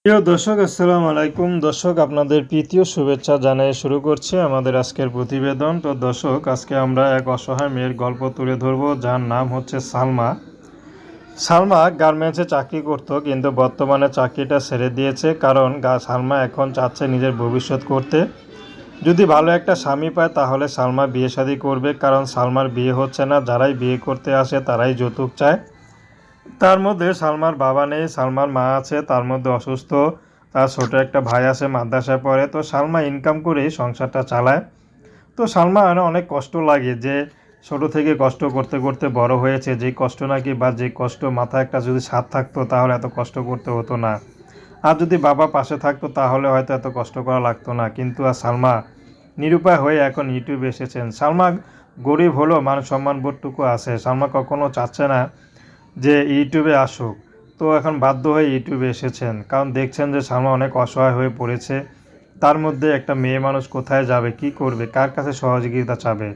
প্রিয় দর্শক, আসসালামু আলাইকুম। দর্শক, আপনাদের প্রীতীয় শুভেচ্ছা জানিয়ে শুরু করছি আমাদের আজকের প্রতিবেদন। তো দর্শক, আজকে আমরা এক অসহায় মেয়ের গল্প তুলে ধরব, যার নাম হচ্ছে সালমা। সালমা গার্মেন্টসে চাকরি করত, কিন্তু বর্তমানে চাকরিটা ছেড়ে দিয়েছে, কারণ সালমা এখন চাচ্ছে নিজের ভবিষ্যৎ করতে। যদি ভালো একটা স্বামী পায় তাহলে সালমা বিয়ে শাদী করবে, কারণ সালমার বিয়ে হচ্ছে না। যারাই বিয়ে করতে আসে তারাই যৌতুক চায়। তার মধ্যে সালমার বাবা নেই, সালমার মা আছে, তার মধ্যে অসুস্থ। তার ছোট একটা ভাই আছে, মাদ্রাসায় পড়ে। তো সালমা ইনকাম করেই সংসারটা চালায়। তো সালমা অনেক কষ্ট লাগে যে ছোট থেকে কষ্ট করতে করতে বড় হয়েছে। যেই কষ্ট নাকি, বা যে কষ্ট মাথায় একটা যদি ছাদ থাকতো তাহলে এত কষ্ট করতে হতো না। আর যদি বাবা পাশে থাকতো তাহলে হয়তো এত কষ্ট করা লাগতো না। কিন্তু আর সালমা নিরুপায় হয়ে এখন ইউটিউবে এসেছেন। সালমা গরিব হলেও মান সম্মান বোধটুকু আছে। সালমা কখনো চাচ্ছে না যে ইউটিউবে আসুক। তো এখন বাধ্য হয়ে ইউটিউবে এসেছেন, কারণ দেখছেন যে সালমা অনেক অসহায় হয়ে পড়েছে। তার মধ্যে একটা মেয়ে মানুষ কোথায় যাবে, কি করবে, কার কাছে সহযোগিতা চাবে?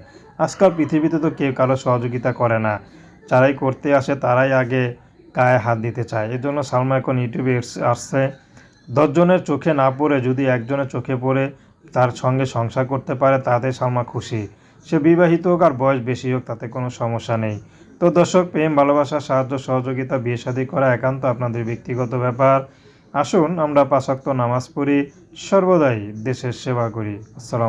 আজকাল পৃথিবীতে তো কেউ কারো সহযোগিতা করে না। যারাই করতে আসে তারাই আগে গায়ে হাত দিতে চায়। এই জন্য সালমা এখন ইউটিউবে আসছে। 10 জনের চোখে না পড়ে যদি একজনের চোখে পড়ে তার সঙ্গে সংসার করতে পারে, তাতে সালমা খুশি। সে বিবাহিত হোক আর বয়স বেশি হোক, তাতে কোনো সমস্যা নেই। তো দর্শক, প্রেম, ভালোবাসা, সাহায্য, সহযোগিতা, বিয়ে শাদী করা একান্ত আপনাদের ব্যক্তিগত ব্যাপার। আসুন আমরা 5 ওয়াক্ত নামাজ পড়ি, সর্বদাই দেশের সেবা করি। আসসালামু আলাইকুম।